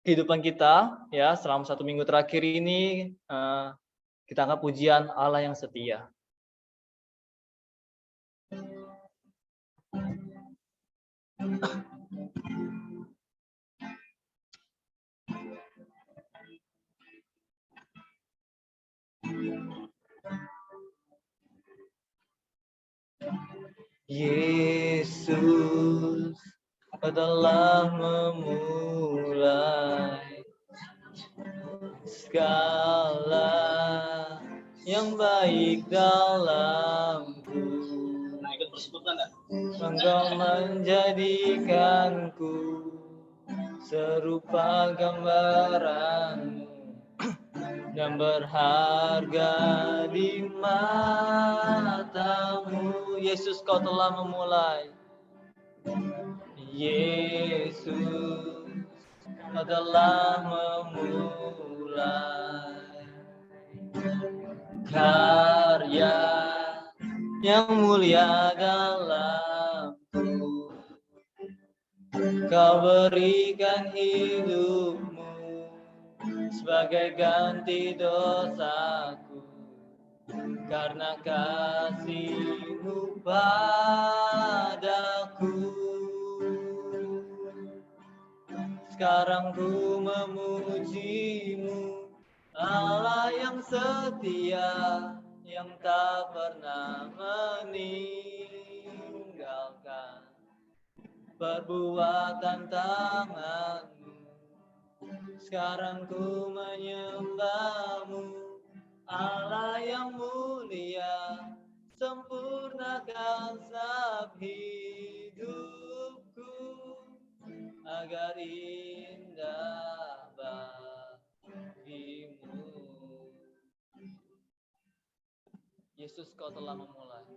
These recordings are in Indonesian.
kehidupan kita, ya, selama 1 minggu terakhir ini, kita anggap pujian Allah yang setia. Yesus telah memulai segala yang baik dalamku. Engkau menjadikanku serupa gambaranmu dan berharga di matamu. Yesus, kau telah memulai. Yesus, kau telah memulai karya yang mulia dalamku. Kau berikan hidupmu sebagai ganti dosaku, karena kasih-Mu padaku. Sekarang ku memuji-Mu, Allah yang setia, yang tak pernah meninggalkan perbuatan tangan-Mu. Sekarang ku menyembah-Mu, Allah yang mulia, sempurnakan setiap hidupku agar indah bagi-Mu. Yesus, kau telah memulai.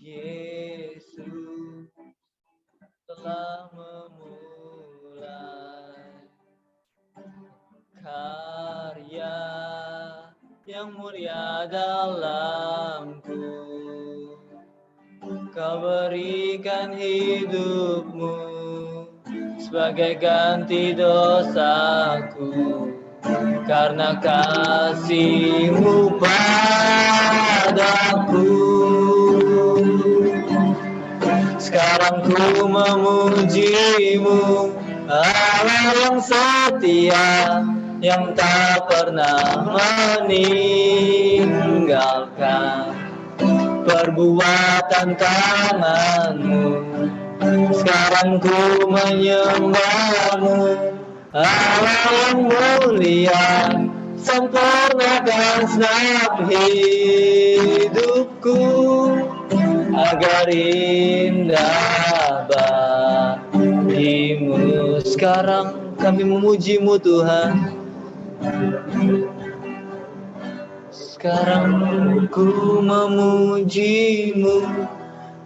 Yesus telah memulai karya yang mulia dalamku. Kau berikan hidupmu sebagai ganti dosaku, karena kasih-Mu padaku. Sekarang ku memuji-Mu, Allah yang setia, yang tak pernah meninggalkan perbuatan tangan-Mu. Sekarang ku menyembah-Mu, Allah yang mulia, sempurnakan setiap hidupku agar indah bagi-Mu. Sekarang kami memuji-Mu, Tuhan. Sekarang ku memuji-Mu,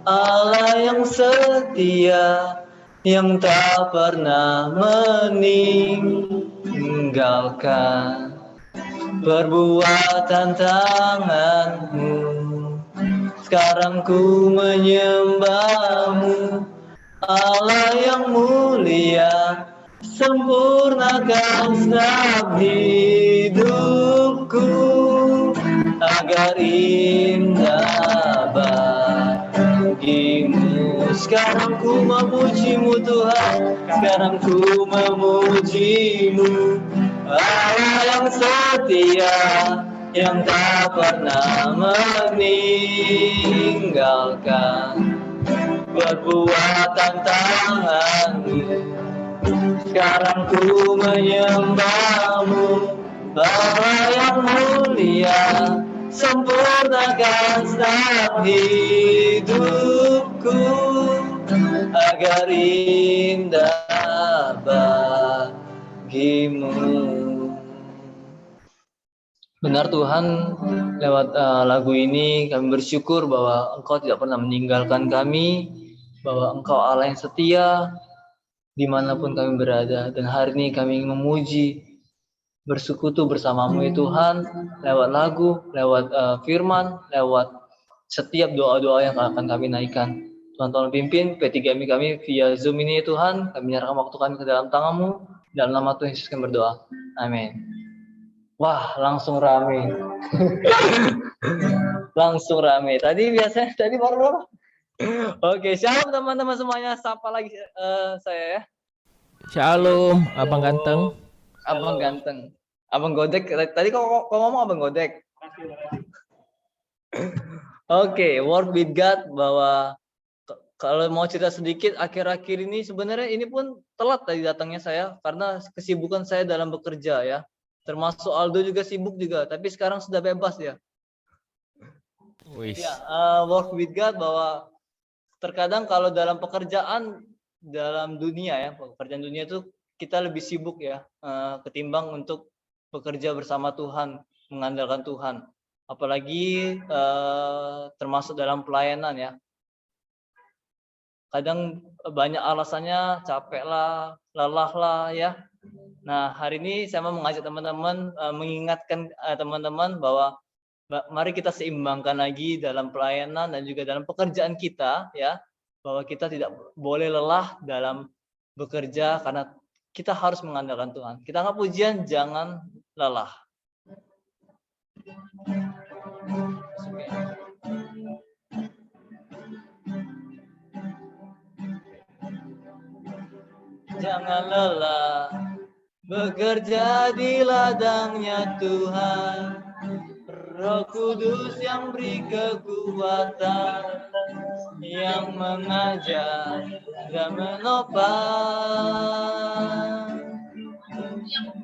Allah yang setia, yang tak pernah meninggalkan perbuatan tangan-Mu. Sekarang ku menyembah-Mu, Allah yang mulia, sempurnakan setiap hidupku agar indah bagi-Mu. Sekarang ku memuji-Mu, Tuhan. Sekarang ku memuji-Mu, Allah yang setia, yang tak pernah meninggalkan perbuatan tangan-Mu. Sekarang ku menyembah-Mu, Allah yang mulia, sempurnakan setiap hidupku agar indah bagi-Mu. Benar Tuhan, lewat lagu ini kami bersyukur bahwa Engkau tidak pernah meninggalkan kami, bahwa Engkau Allah yang setia dimanapun kami berada. Dan hari ini kami ingin memuji, bersekutu bersama-Mu ya Tuhan, lewat lagu, lewat firman, lewat setiap doa-doa yang akan kami naikkan. Tuhan tolong pimpin P3MI kami via Zoom ini Tuhan. Kami menyerahkan waktu kami ke dalam tangan-Mu. Dalam nama Tuhan Yesus kami berdoa. Amin. Wah, langsung rame. Langsung rame. Tadi baru berapa? Oke, shalom teman-teman semuanya. Sapa lagi saya ya. Shalom, Abang Ganteng. Abang Ganteng. Abang Godek. Tadi kok ngomong Abang Godek? Oke, work with God, bahwa kalau mau cerita sedikit, akhir-akhir ini sebenarnya ini pun telat tadi datangnya saya karena kesibukan saya dalam bekerja ya. Termasuk Aldo juga sibuk juga, tapi sekarang sudah bebas ya. Ya, work with God, bahwa terkadang kalau dalam pekerjaan dalam dunia ya, pekerjaan dunia itu kita lebih sibuk ya, ketimbang untuk bekerja bersama Tuhan, mengandalkan Tuhan. Apalagi termasuk dalam pelayanan ya. Kadang banyak alasannya, capek lah, lelah lah ya. Nah, hari ini saya mau mengajak teman-teman, mengingatkan teman-teman bahwa mari kita seimbangkan lagi dalam pelayanan dan juga dalam pekerjaan kita ya, bahwa kita tidak boleh lelah dalam bekerja karena kita harus mengandalkan Tuhan. Kita angkat pujian, jangan lelah. Jangan lelah bekerja di ladangnya Tuhan. Roh Kudus yang beri kekuatan, yang mengajar dan menopang.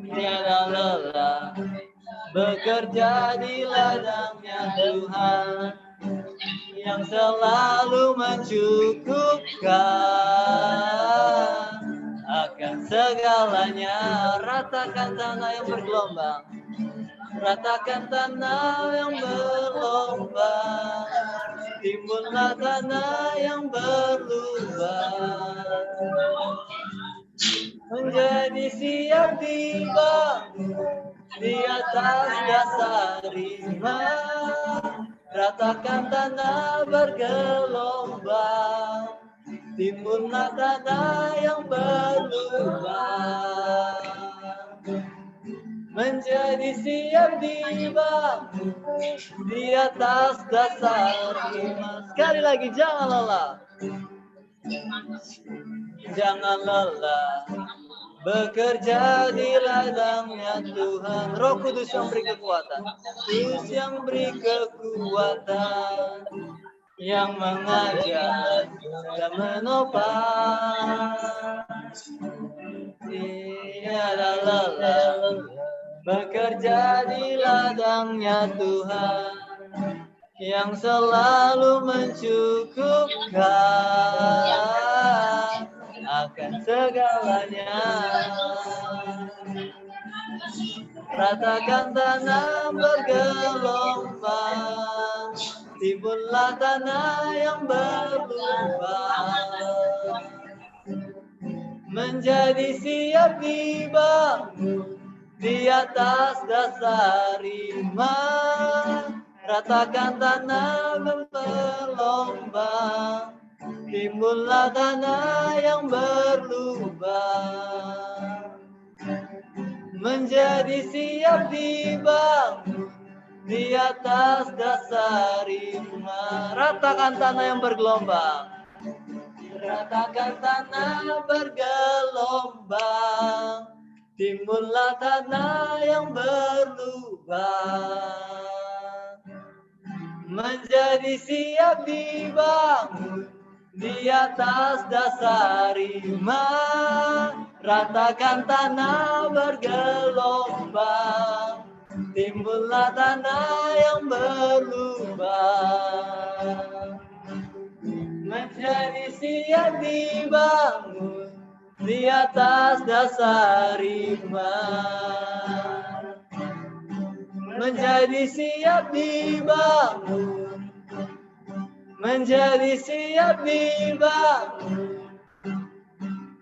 Tiada lelah bekerja di ladangnya Tuhan, yang selalu mencukupkan akan segalanya. Ratakan tanah yang bergelombang, ratakan tanah yang berlubang, timbullah tanah yang berlubang, menjadi siap dibangun di atas dasar iman. Ratakan tanah bergelombang, timbullah tanah yang berlubang, menjadi siap dibangun di atas dasar iman. Sekali lagi, jangan lelah. Jangan lelah bekerja di ladangnya Tuhan. Roh Kudus yang beri kekuatan, Kudus yang beri kekuatan, yang mengajar dan menopang. Tiada lelah bekerja di ladangnya Tuhan, yang selalu mencukupkan akan segalanya. Ratakan tanah bergelombang, timbullah tanah yang berlubang, menjadi siap dibangun di atas dasar iman. Ratakan tanah bergelombang, timbullah tanah yang berlubang, menjadi siap dibangun di atas dasar iman. Ratakan tanah yang bergelombang, ratakan tanah bergelombang, timbullah tanah yang berlubang, menjadi siap dibangun di atas dasar iman. Ratakan tanah bergelombang, timbullah tanah yang berlubang, menjadi siap dibangun di atas dasar iman, menjadi siap dibangun, menjadi siap dibangun,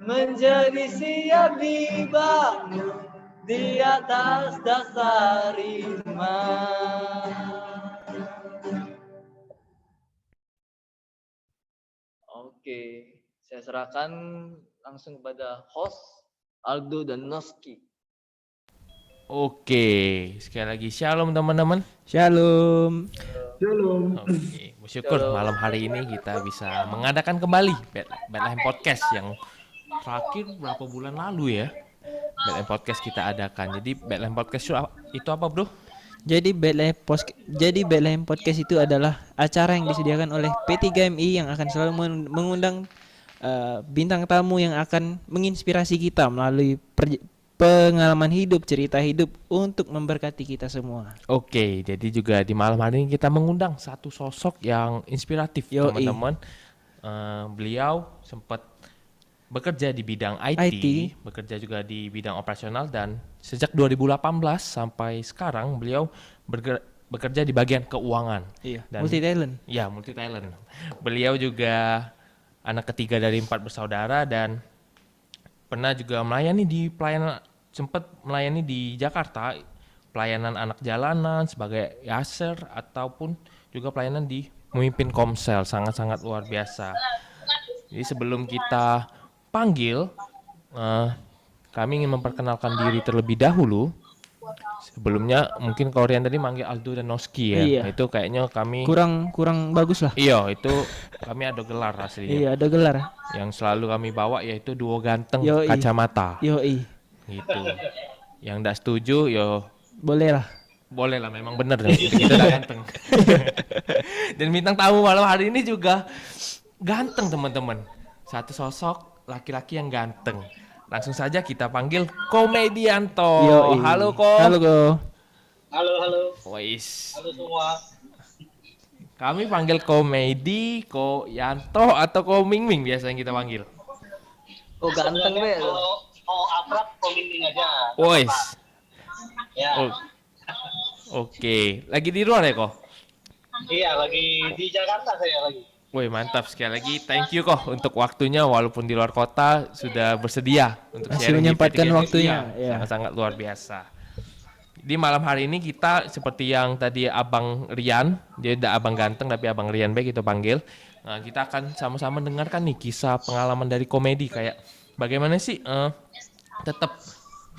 menjadi siap dibangun di atas dasar iman. Oke, saya serahkan langsung kepada host Aldo dan Noski. Oke, sekali lagi shalom teman-teman. Shalom. Oke, bersyukur malam hari ini kita bisa mengadakan kembali Bethlehem Podcast yang terakhir berapa bulan lalu ya. Bethlehem Podcast kita adakan. Jadi Bethlehem Podcast itu apa, Bro? Jadi Bethlehem Podcast itu adalah acara yang disediakan oleh P3MI yang akan selalu mengundang bintang tamu yang akan menginspirasi kita melalui pengalaman hidup, cerita hidup untuk memberkati kita semua. Oke, jadi juga di malam hari ini kita mengundang satu sosok yang inspiratif, teman-teman. Beliau sempat bekerja di bidang IT, bekerja juga di bidang operasional, dan sejak 2018 sampai sekarang beliau bekerja di bagian keuangan. Iya, Dan, multi talent. Beliau juga anak ketiga dari 4 bersaudara dan pernah juga sempat melayani di Jakarta, pelayanan anak jalanan sebagai yaser ataupun juga pelayanan di memimpin Komsel, sangat-sangat luar biasa. Jadi sebelum kita panggil, kami ingin memperkenalkan diri terlebih dahulu. Sebelumnya mungkin kalau Rian tadi manggil Aldo dan Noski ya. Iya. Itu kayaknya kami kurang bagus lah. Iya, itu kami ada gelar aslinya. Iya, ada gelar. Yang selalu kami bawa yaitu duo ganteng Yoi. kacamata. Yoi. Gitu. Yang enggak setuju boleh lah, memang benar kita udah ganteng. Dan bintang tamu malam hari ini juga ganteng, teman-teman. Satu sosok laki-laki yang ganteng. Langsung saja kita panggil Komedianto. Yoi. Halo Ko. Halo. Wais. Halo semua. Kami panggil Komedi, Ko Yanto atau Ko Mingming biasanya kita panggil. Oh ganteng be. Kalau akrab koming aja. Wais. Ya. Oke, lagi di luar ya Ko? Iya, lagi di Jakarta saya lagi. Woi, mantap sekali lagi. Thank you Ko untuk waktunya walaupun di luar kota sudah bersedia untuk masih sharing menyempatkan di P3MI. waktunya. Iya. Sangat-sangat luar biasa. Di malam hari ini kita seperti yang tadi Abang Rian, dia udah Abang ganteng tapi Abang Rian baik kita panggil. Nah, kita akan sama-sama dengarkan nih kisah pengalaman dari Komedi, kayak bagaimana sih tetap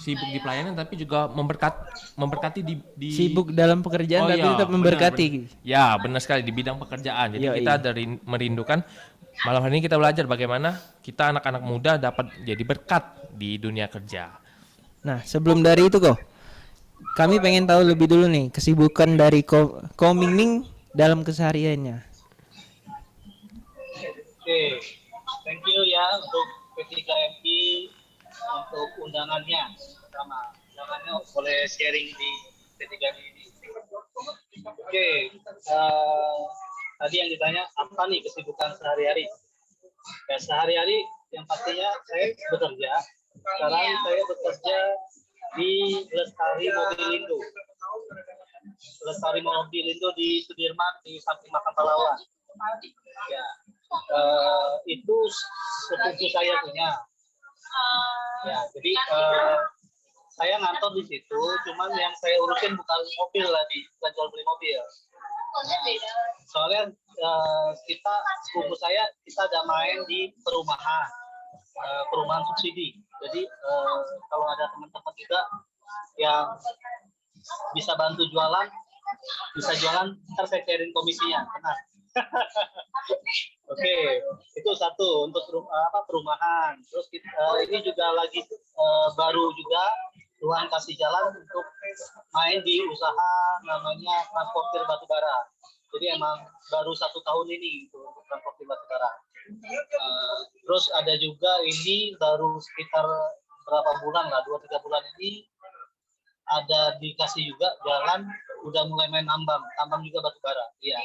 sibuk di pelayanan tapi juga memberkati di sibuk dalam pekerjaan tapi tetap memberkati. Benar. Ya, benar sekali di bidang pekerjaan. Jadi kita dari merindukan malam hari ini kita belajar bagaimana kita anak-anak muda dapat jadi berkat di dunia kerja. Nah, sebelum dari itu kok, kami pengen tahu lebih dulu nih kesibukan dari Ko Mingming dalam kesehariannya. Oke. Thank you ya untuk P3MI untuk undangannya. Undangannya boleh sharing di P3MI ini. Oke. Tadi yang ditanya apa nih kesibukan sehari-hari? Ya, sehari-hari yang pastinya saya bekerja. Sekarang saya bekerja di Lestari Mobilindo. Lestari Mobilindo di Sudirman di samping Makam Pahlawan. Ya, itu sepupu saya punya. Ya, jadi saya ngantor di situ, cuman yang saya urusin bukan mobil lagi, bukan jual beli mobil. Soalnya kita sepupu saya kita ada main di perumahan subsidi. Jadi kalau ada teman-teman juga yang bisa bantu jualan, ntar saya sharing komisinya. Benar. Oke, itu satu untuk perumahan. Terus ini juga lagi baru juga Tuhan kasih jalan untuk main di usaha namanya transportir batubara. Jadi emang baru 1 tahun ini untuk transportir batubara. Terus ada juga ini baru sekitar berapa bulan lah, 2-3 bulan ini ada dikasih juga jalan, udah mulai main tambang juga batubara. Iya.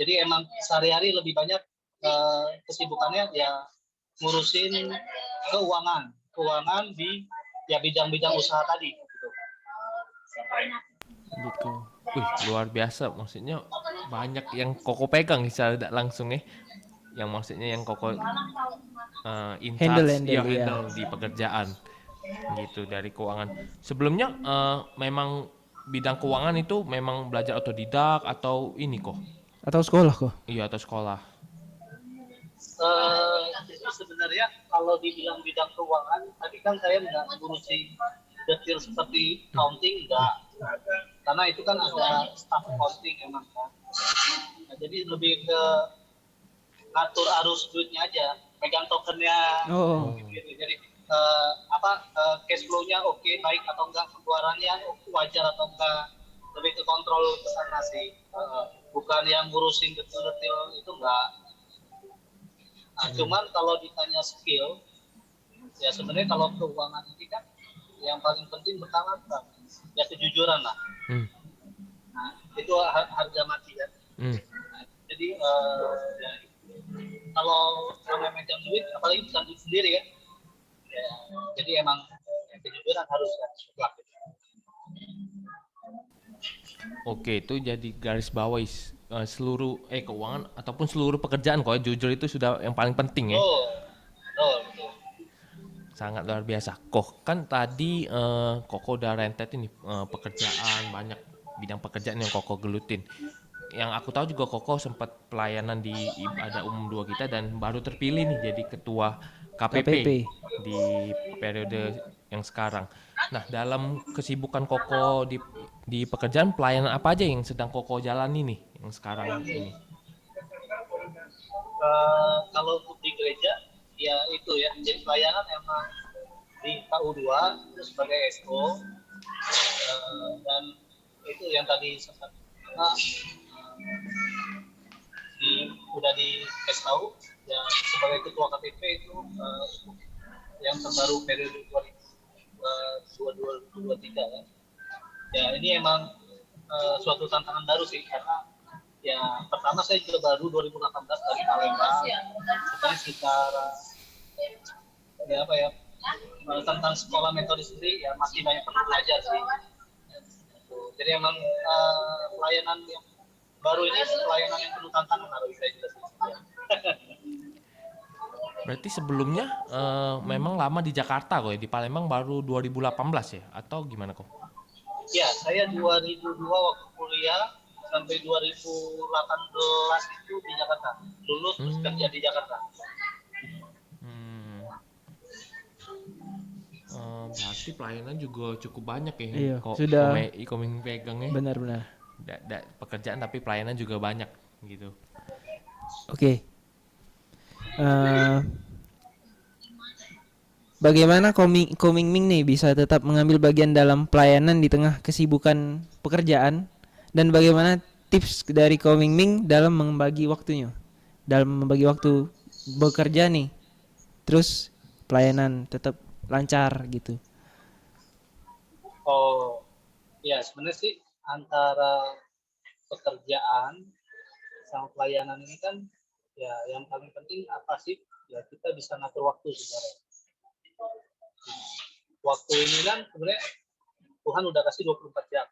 Jadi emang sehari-hari lebih banyak kesibukannya ya ngurusin keuangan di ya bidang-bidang usaha tadi. Gitu. Wih, luar biasa. Maksudnya banyak yang Koko pegang secara tidak langsung ya. Yang maksudnya yang Koko in charge, handle di pekerjaan gitu dari keuangan. Sebelumnya memang bidang keuangan itu memang belajar otodidak atau ini kok? Atau sekolah kok? Iya, atau sekolah. Jadi sebenarnya kalau dibilang bidang keuangan, tadi kan saya nggak ngurusi detail seperti accounting, enggak. Karena itu kan ada staff accounting emang kan. Nah, jadi lebih ke ngatur arus duitnya aja, pegang tokennya, Oh, gitu. Jadi cash flow-nya oke, baik atau enggak, pengeluarannya wajar atau enggak, lebih ke kontrol ke sana sih. Bukan yang ngurusin detail-detail itu enggak. Nah, cuman kalau ditanya skill, ya sebenarnya kalau keuangan ini kan yang paling penting pertama apa? Ya kejujuran lah. Hmm. Nah, itu harga mati kan. Nah, jadi ya, kalau memegang duit, apalagi bukan duit sendiri kan, ya, jadi emang ya, kejujuran harus kan. Oke, itu jadi garis bawahi seluruh keuangan ataupun seluruh pekerjaan kok ya, jujur itu sudah yang paling penting ya. Betul. Sangat luar biasa. Kok kan tadi Koko udah rentet ini pekerjaan, banyak bidang pekerjaan yang Koko gelutin. Yang aku tahu juga Koko sempat pelayanan di Ibadah Umum 2 kita dan baru terpilih nih jadi ketua KPP KPP. di periode yang sekarang. Nah, dalam kesibukan Koko di pekerjaan pelayanan apa aja yang sedang Koko jalani nih yang sekarang ini? Kalau untuk di gereja, ya itu ya, jadi pelayanan emang di KU2 itu sebagai SO, dan itu yang tadi sempat udah dikasih tahu ya, sebagai ketua KPP itu yang terbaru periode 2022-2023 ya. Ya ini emang suatu tantangan baru sih, karena ya pertama saya juga baru 2018 dari Palembang, sekarang sekitar ya apa ya, tentang sekolah metodis sendiri ya masih banyak perlu belajar sih. Jadi emang pelayanan yang baru ini pelayanan yang penuh tantangan harus saya jelaskan. Berarti sebelumnya memang lama di Jakarta kok ya, di Palembang baru 2018 ya atau gimana kok? Ya, saya 2002 waktu kuliah sampai 2018 itu di Jakarta. Lulus terus kerja di Jakarta. Berarti pelayanan juga cukup banyak ya. Iya, Kok sudah. komeng pegangnya. Benar-benar. Pekerjaan tapi pelayanan juga banyak gitu. Oke. Bagaimana Koming Ming nih bisa tetap mengambil bagian dalam pelayanan di tengah kesibukan pekerjaan, dan bagaimana tips dari Koming Ming dalam membagi waktunya, dalam membagi waktu bekerja nih, terus pelayanan tetap lancar gitu. Oh, ya sebenarnya sih antara pekerjaan sama pelayanan ini kan ya yang paling penting apa sih? Ya kita bisa ngatur waktu sebenarnya. Waktu ini kan sebenarnya Tuhan udah kasih 24 jam.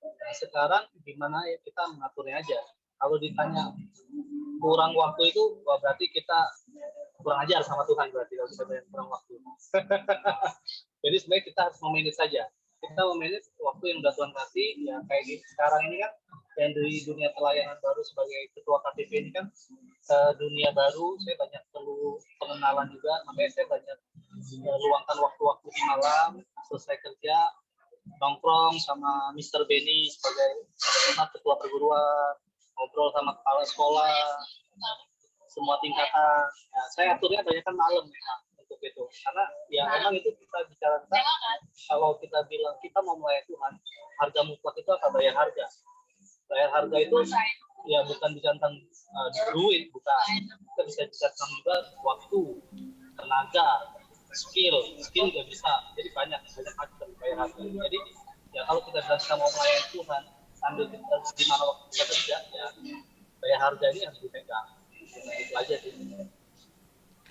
Nah, sekarang gimana ya kita mengaturnya aja. Kalau ditanya kurang waktu itu, wah berarti kita kurang ajar sama Tuhan, berarti kalau kita banyak kurang waktu. Jadi sebenarnya kita harus memanage saja. Kita memanage waktu yang udah Tuhan kasih, ya kayak gitu. Sekarang ini kan yang di dunia pelayanan baru sebagai ketua KTP ini kan dunia baru, saya banyak perlu pengenalan juga, makanya saya banyak luangkan waktu-waktu di malam selesai kerja, nongkrong sama Mr. Benny sebagai ketua perguruan, ngobrol sama kepala sekolah, semua tingkatan. Ya, saya aturnya banyak kan malam ya, untuk itu, karena ya memang itu kita bicara kalau kita bilang kita mau melayani Tuhan, harga mutlak itu apa? Bayar harga. Bayar harga itu ya bukan bicara tentang duit, bukan. Kita bisa bicara tentang juga waktu, tenaga, skill juga bisa. Jadi banyak macam bayar harga. Jadi ya kalau kita bilang kita mau melayani Tuhan sambil kita di mana waktu kita kerja, ya bayar harga ini harus dipegang. Itu aja sih.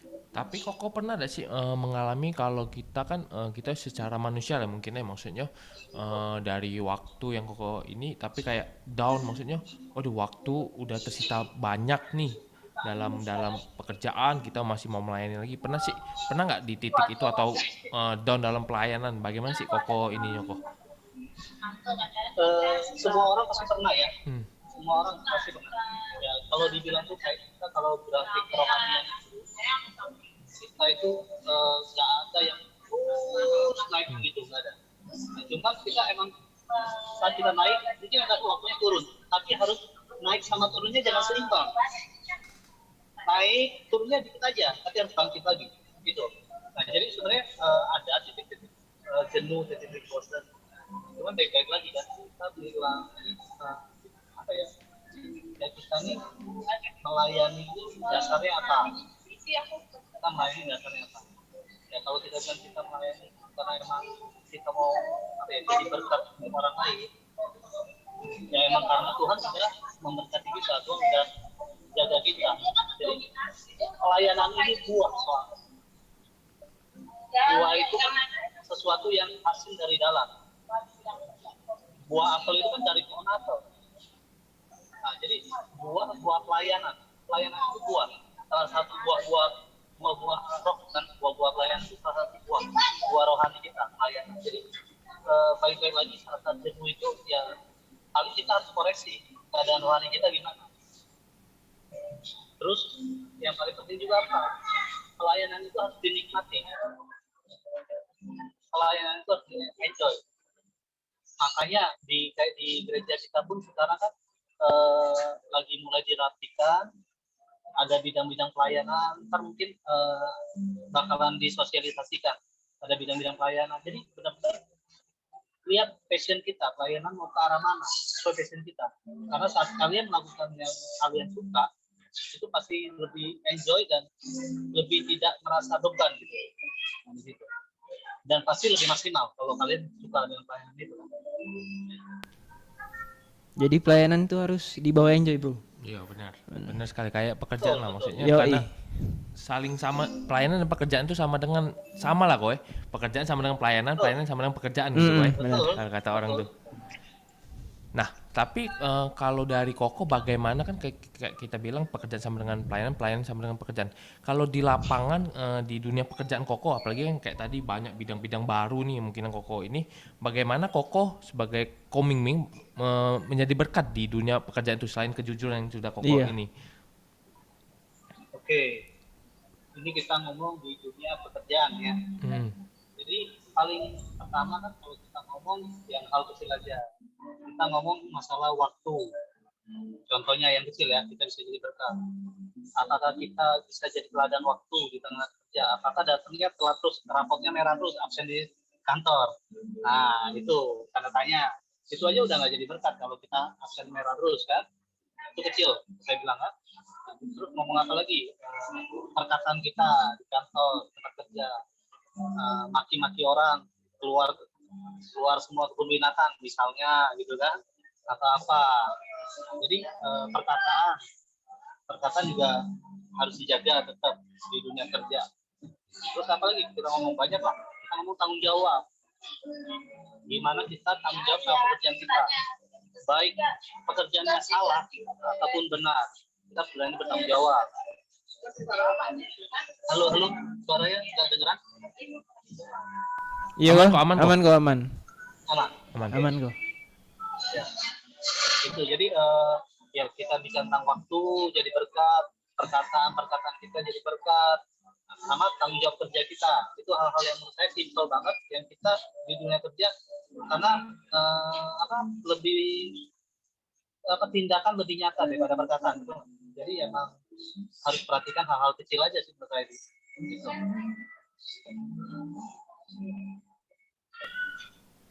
Tapi Koko pernah gak sih mengalami kalau kita kan kita secara manusia lah mungkin ya, maksudnya dari waktu yang Koko ini tapi kayak down, maksudnya waduh waktu udah tersita banyak nih dalam pekerjaan, kita masih mau melayani lagi. Pernah nggak di titik itu atau down dalam pelayanan? Bagaimana sih Koko ininya kok? Semua orang pasti pernah ya. semua orang pasti pernah. Ya, kalau dibilang tuh kayak kita kalau grafik kerohanian itu, kita itu nggak ada yang terus naik gitu, nggak ada. Nah, cuma kita emang saat kita naik, mungkin ada waktunya turun, tapi harus naik sama turunnya jangan seimbang. Naik turunnya dikit aja, tapi harus bangkit lagi, gitu. Nah, jadi sebenarnya ada titik-titik jenuh, titik-titik bosan. Cuman baik-baik lagi kan, kita bilang apa ya? Ya kita nih melayani dasarnya apa? Kita melayani dasarnya apa? Ya kalau kita bilang kita melayani karena emang kita mau apa ya, jadi berkat untuk orang lain, ya emang karena Tuhan sudah memberkati kita, Tuhan sudah jaga kita. Jadi pelayanan ini buah soalnya. Buah itu kan sesuatu yang hasil dari dalam. Buah apel itu kan dari pohon apel. Nah, jadi buah pelayanan itu buah. Salah satu buah roh kan, buah pelayanan itu salah satu buah rohani kita, pelayanan. Jadi baik-baik lagi saat jenuh itu ya paling kita harus koreksi keadaan rohani kita gimana. Terus yang paling penting juga apa? Pelayanan itu harus dinikmati. Pelayanan itu harus enjoy. Makanya kayak di gereja kita pun sekarang kan lagi mulai dirapikan, ada bidang-bidang pelayanan, ntar mungkin bakalan disosialisasikan, ada bidang-bidang pelayanan. Jadi benar-benar lihat passion kita, pelayanan mau ke arah mana, sesuai passion kita. Karena saat kalian melakukan yang kalian suka, itu pasti lebih enjoy dan lebih tidak merasa beban gitu. Dan pasti lebih maksimal kalau kalian suka dengan pelayanan itu. Jadi pelayanan itu harus dibawa enjoy, bro. Iya benar sekali, kayak pekerjaan lah maksudnya. Yoi. Karena saling sama, pelayanan dan pekerjaan itu sama lah kowe. Pekerjaan sama dengan pelayanan sama dengan pekerjaan gitu kowe. Benar. Kata orang tuh. Nah, tapi kalau dari Koko bagaimana, kan kayak kita bilang pekerjaan sama dengan pelayanan sama dengan pekerjaan. Kalau di lapangan di dunia pekerjaan Koko, apalagi kan kayak tadi banyak bidang-bidang baru nih mungkin Koko ini, bagaimana Koko sebagai Komingming menjadi berkat di dunia pekerjaan itu selain kejujuran yang sudah Koko ini? Oke, ini kita ngomong di dunia pekerjaan ya. Jadi paling pertama kan kalau kita ngomong yang hal kecil aja, kita ngomong masalah waktu. Contohnya yang kecil ya, kita bisa jadi berkat. Apakah kita bisa jadi teladan waktu di tengah kerja? Apakah datangnya telat terus, rapotnya merah terus, absen di kantor? Nah itu tanda tanya. Itu aja udah nggak jadi berkat kalau kita absen merah terus kan? Itu kecil, saya bilang kan. Terus ngomong apa lagi? Perkataan kita di kantor, tempat kerja. Maki-maki orang, keluar semua kebun binatang misalnya gitu kan, atau apa. Jadi perkataan juga harus dijaga tetap di dunia kerja. Terus apa lagi kita ngomong banyak lah, kita ngomong tanggung jawab, gimana kita tanggung jawab sama pekerjaan kita, baik pekerjaannya salah ataupun benar, kita berani bertanggung jawab. Halo, suaranya nggak dengeran? Iya, aman kok. Ya. Itu jadi ya kita bisa tentang waktu jadi berkat, perkataan kita jadi berkat, sama tanggung jawab kerja kita. Itu hal-hal yang menurut saya simpel banget yang kita di dunia kerja, karena lebih tindakan lebih nyata daripada perkataan. Jadi emang harus perhatikan hal-hal kecil aja sih menurut saya gitu.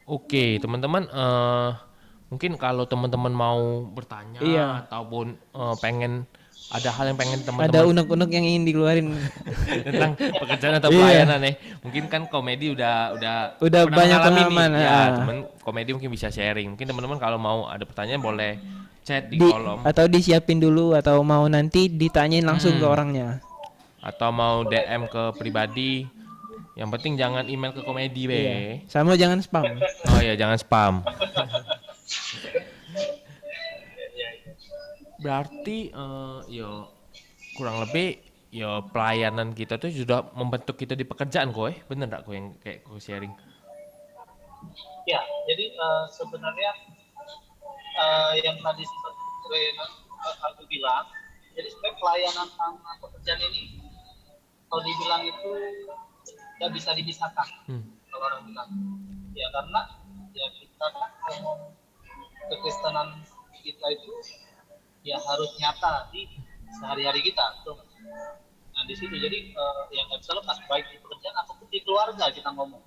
Oke, teman-teman, mungkin kalau teman-teman mau bertanya ataupun pengen ada hal yang pengen teman-teman, ada unek-unek yang ingin dikeluarin tentang pekerjaan atau pelayanan ya, mungkin kan komedi udah banyak pengalaman ya, teman komedi mungkin bisa sharing. Mungkin teman-teman kalau mau ada pertanyaan boleh chat di kolom, atau disiapin dulu, atau mau nanti ditanyain langsung ke orangnya, atau mau DM ke pribadi. Yang penting jangan email ke komedi sama jangan spam. Oh iya, jangan spam. Berarti kurang lebih pelayanan kita tuh sudah membentuk kita di pekerjaan bener gak yang kayak sharing? Ya, jadi sebenarnya yang tadi aku bilang, jadi sebenarnya pelayanan sama pekerjaan ini kalau dibilang itu nggak bisa dipisahkan. Kalau orang bilang, ya karena ya kita kan ngomong kekristenan kita itu ya harus nyata di sehari-hari kita, betul nggak? Nah di situ jadi yang nggak bisa lepas baik di pekerjaan ataupun di keluarga kita ngomong.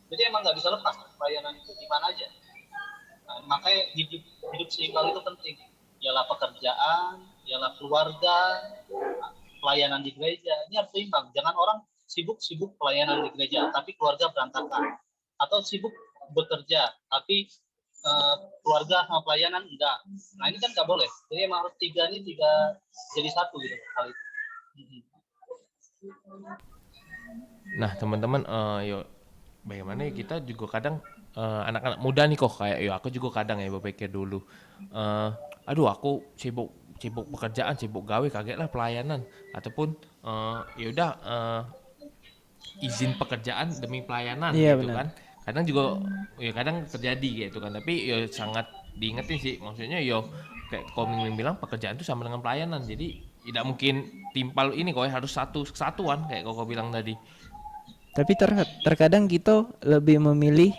Jadi emang nggak bisa lepas pelayanan itu di mana aja. Nah, makanya hidup seimbang itu penting. Ialah pekerjaan, ialah keluarga, pelayanan di gereja. Ini harus seimbang. Jangan orang sibuk pelayanan di gereja, tapi keluarga berantakan. Atau sibuk bekerja, tapi keluarga sama pelayanan enggak. Nah ini kan nggak boleh. Jadi emang harus tiga jadi satu gitu hal itu. Nah teman-teman, yuk bagaimana ya, kita juga kadang anak-anak muda nih kok kayak ya aku juga kadang ya berpikir dulu, aduh aku sibuk pekerjaan, sibuk gawe, kaget lah pelayanan, ataupun ya udah izin pekerjaan demi pelayanan Iya, gitu benar. kan. Kadang juga ya kadang terjadi gitu kan, tapi ya sangat diingetin sih, maksudnya yo kayak Koming bilang pekerjaan itu sama dengan pelayanan, jadi tidak mungkin timpal ini kok, harus satu kesatuan kayak kau bilang tadi. Tapi terkadang kita lebih memilih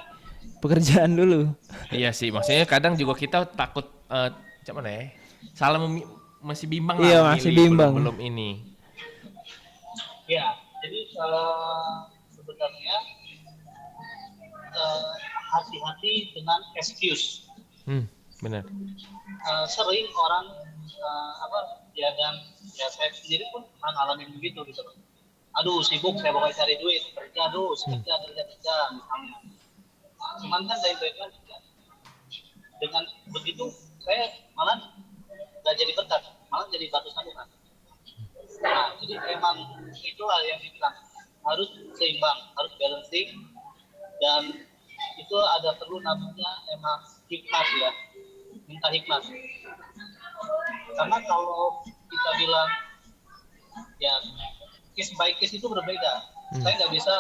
pekerjaan dulu. Iya sih, maksudnya kadang juga kita takut macam mana ya, salah masih bimbang Iya, lah masih memilih bimbang. belum ini. Ya, jadi sebenarnya hati-hati dengan excuse. Benar. Sering orang ya dan ya saya sendiri pun pernah ngalamin begitu gitu. Aduh sibuk saya bakal cari duit kerja, kerja misalnya. Cuman kan dari background juga dengan begitu saya malah nggak jadi berkat, malah jadi batu sandungan. Nah jadi emang itulah yang dibilang harus seimbang, harus balancing, dan itu ada perlu namanya emang hikmat ya, minta hikmat. Karena kalau kita bilang ya case by case itu berbeda. Saya nggak bisa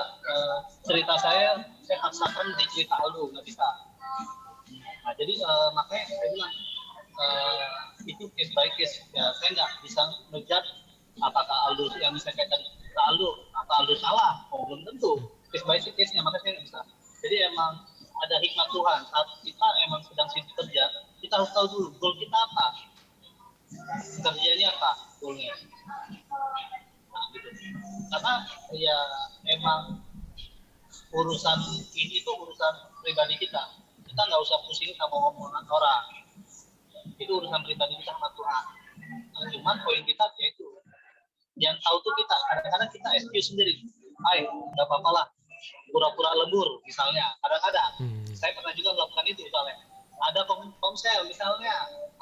cerita saya paksakan di cerita Aldo, nggak bisa. Nah jadi makanya saya bilang itu case by case ya, saya nggak bisa ngejudge apakah Aldo yang misalnya kayak tadi Aldo apa Aldo salah, belum tentu case by case nya, makanya saya nggak bisa. Jadi emang ada hikmat Tuhan saat kita emang sedang sibuk kerja, kita harus tahu dulu goal kita apa, kerjanya apa goalnya. Nah, gitu. Karena ya emang urusan ini tuh urusan pribadi kita nggak usah pusing sama omongan orang, itu urusan pribadi kita sama Tuhan. Nah, cuman poin kita yaitu yang tahu tuh kita, kadang-kadang kita excuse sendiri, nggak apa-apa lah pura-pura lembur misalnya, kadang-kadang saya pernah juga melakukan itu. Misalnya ada komsel misalnya,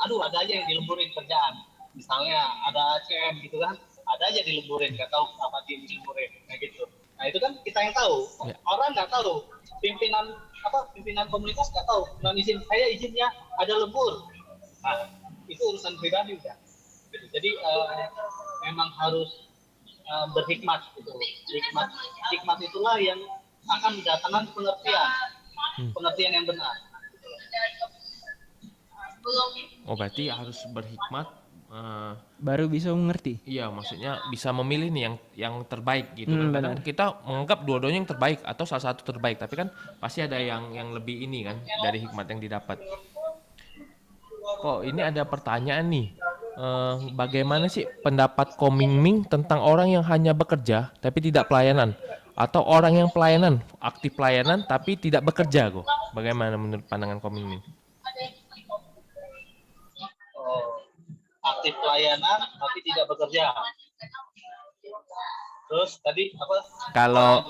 aduh ada aja yang dilemburin kerjaan, misalnya ada CM gitu kan, ada aja dilemburin, nggak tahu apa dilemburin kayak gitu. Nah itu kan kita yang tahu, orang nggak tahu, pimpinan komunitas nggak tahu, non izin saya izinnya ada lembur. Nah itu urusan pribadi udah. Jadi memang harus berhikmat gitu. Hikmat itulah yang akan mendatangkan pengertian yang benar. Oh berarti harus berhikmat, Baru bisa mengerti. iya maksudnya bisa memilih nih yang terbaik gitu kan. Kadang Benar. kita menganggap dua-duanya yang terbaik atau salah satu terbaik, tapi kan pasti ada yang lebih ini kan dari hikmat yang didapat. Kok ini ada pertanyaan nih, bagaimana sih pendapat Koming Ming tentang orang yang hanya bekerja tapi tidak pelayanan, atau orang yang pelayanan, aktif pelayanan tapi tidak bekerja kok? Bagaimana menurut pandangan Koming Ming? Aktif pelayanan tapi tidak bekerja. Terus tadi apa? Kalau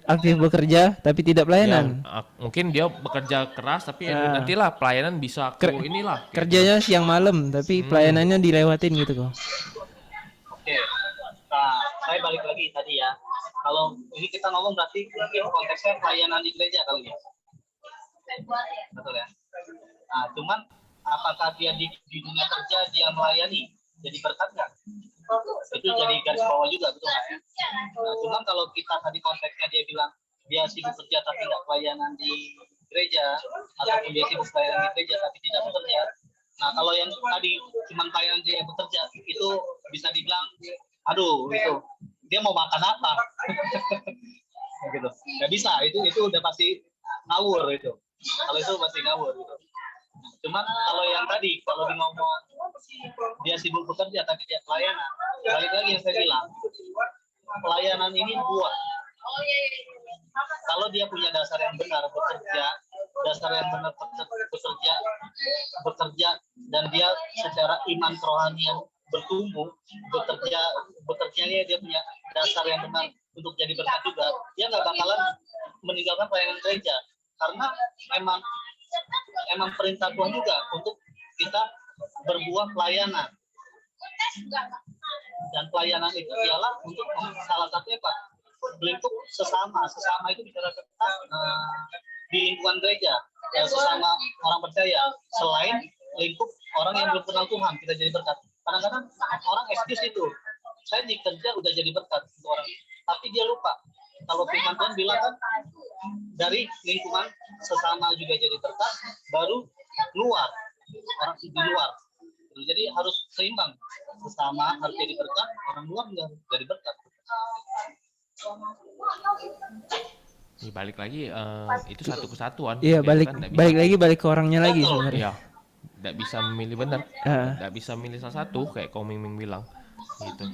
Aktif bekerja tapi tidak pelayanan. mungkin dia bekerja keras tapi nantilah pelayanan bisa inilah. Kerjanya siang malam tapi pelayanannya dilewatin gitu kok. Oke. Nah, saya balik lagi tadi ya. Kalau ini kita ngomong berarti mungkin konteksnya pelayanan di gereja kali ya. Betul ya. Nah, cuman apakah dia di dunia kerja dia melayani jadi berkat nggak? Itu jadi garis bawah juga, betul nggak ya? Nah, cuman kalau kita tadi konteksnya dia bilang dia sibuk kerja tapi nggak pelayanan di gereja, ataupun dia sibuk pelayanan di gereja tapi tidak bekerja, Nah, kalau yang tadi cuma pelayanan dia yang bekerja, itu bisa dibilang, aduh, itu dia mau makan apa? Gitu. Nggak bisa, itu udah pasti ngawur itu. Kalau itu pasti ngawur. Gitu. Cuman kalau yang tadi, kalau di ngomong dia sibuk bekerja tapi dia pelayanan, balik lagi yang saya bilang, pelayanan ini dua. Kalau dia punya dasar yang benar bekerja, dasar yang benar bekerja dan dia secara iman kerohanian bertumbuh, bekerjanya dia punya dasar yang benar untuk jadi berkat juga, dia nggak bakalan meninggalkan pelayanan gereja, karena emang perintah Tuhan juga untuk kita berbuah pelayanan, dan pelayanan itu ialah untuk salah satunya Pak, bentuk sesama itu bicara tentang di lingkungan gereja, ya, sesama orang percaya, selain lingkup orang yang belum kenal Tuhan kita jadi berkat. Kadang-kadang orang excuse itu, saya di kerja udah jadi berkat untuk orang, tapi dia lupa kalau firman Tuhan bilang kan dari lingkungan sesama juga jadi berkat, baru luar, orang di luar. Jadi harus seimbang, sesama harus jadi berkat, orang luar juga jadi berkat. Ya, balik lagi itu satu kesatuan. Iya, gitu kan, balik ke orangnya lagi sebenarnya. Iya, nggak bisa memilih benar, nggak bisa memilih salah satu kayak Ko Ming bilang, gitu.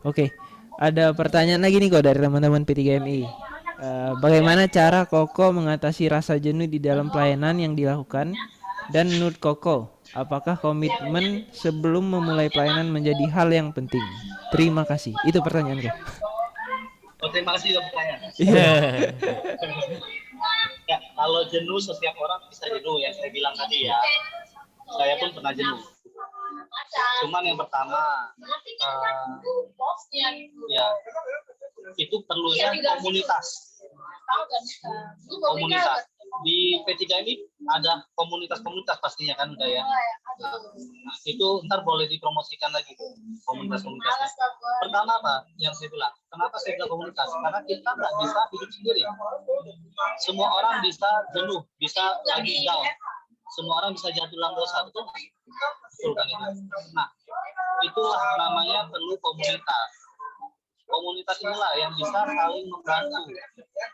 Oke, ada pertanyaan lagi nih kok dari teman-teman P3MI. Bagaimana cara Koko mengatasi rasa jenuh di dalam pelayanan yang dilakukan? Dan menurut Koko, apakah komitmen sebelum memulai pelayanan menjadi hal yang penting? Terima kasih. Itu pertanyaan gue. Terima kasih untuk pertanyaan. Iya. Ya, kalau jenuh setiap orang bisa jenuh ya, saya bilang tadi ya. Saya pun pernah jenuh. Cuman yang pertama, ya itu perlunya komunitas. Di P3 ini ada komunitas-komunitas pastinya kan udah ya. Nah, itu ntar boleh dipromosikan lagi komunitas-komunitasnya. Pertama apa yang saya bilang? Kenapa saya bilang komunitas? Karena kita nggak bisa hidup sendiri. Semua orang bisa jenuh, bisa lagi down. Semua orang bisa jatuh dalam dosa, betul kan itu? Nah, itulah namanya perlu komunitas. Komunitas inilah yang bisa saling membantu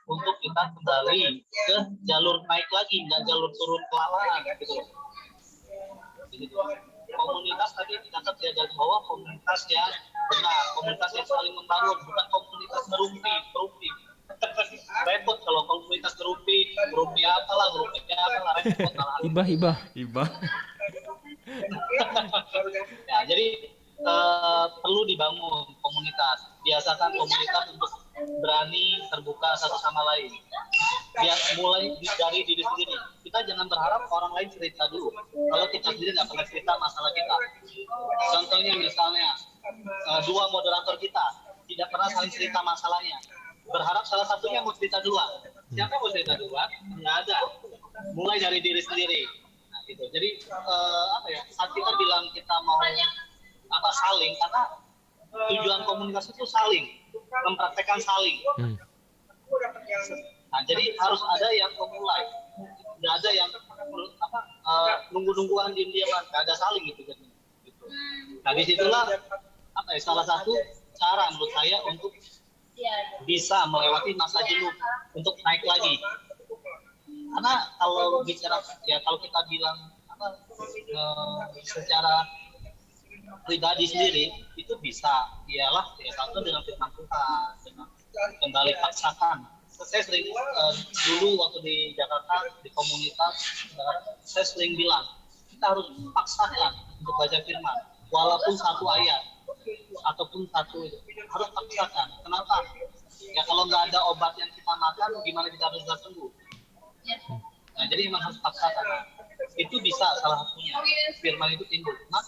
untuk kita kembali ke jalur naik lagi, nggak jalur turun kelamaan gitu. Komunitas tadi dicatat dia dari bawah, komunitas yang benar, komunitas yang saling membangun, bukan komunitas ngerumpi. Repot kalau komunitas ngerumpi apalah, repot malah. Hibah. Ya, jadi perlu dibangun komunitas. Biasakan komunitas untuk berani terbuka satu sama lain. Biar mulai dari diri sendiri. Kita jangan berharap orang lain cerita dulu. Kalau kita sendiri nggak pernah cerita masalah kita. Contohnya misalnya dua moderator kita tidak pernah saling cerita masalahnya. Berharap salah satunya mau cerita duluan. Siapa mau cerita duluan? Nggak ada. Mulai dari diri sendiri. Nah, gitu. Jadi saat kita bilang kita mau saling, karena tujuan komunitas itu saling, mempraktekkan saling. Nah, jadi harus ada yang memulai, nggak ada yang nunggu-nungguan diam-diaman, nggak ada saling gitu. Nah, disitulah salah satu cara menurut saya untuk bisa melewati masa jenuh untuk naik lagi. Karena kalau bicara kalau kita bilang secara pribadi sendiri itu bisa ialah satu dengan firman Tuhan, dengan kembali paksakan. Saya sering dulu waktu di Jakarta di komunitas saya sering bilang kita harus paksakan untuk baca firman walaupun satu ayat ataupun satu itu harus paksakan. Kenapa? Ya kalau nggak ada obat yang kita makan, gimana kita bisa sembuh? Nah, jadi memang harus paksakan. Itu bisa salah satunya firman itu timbul. Nah,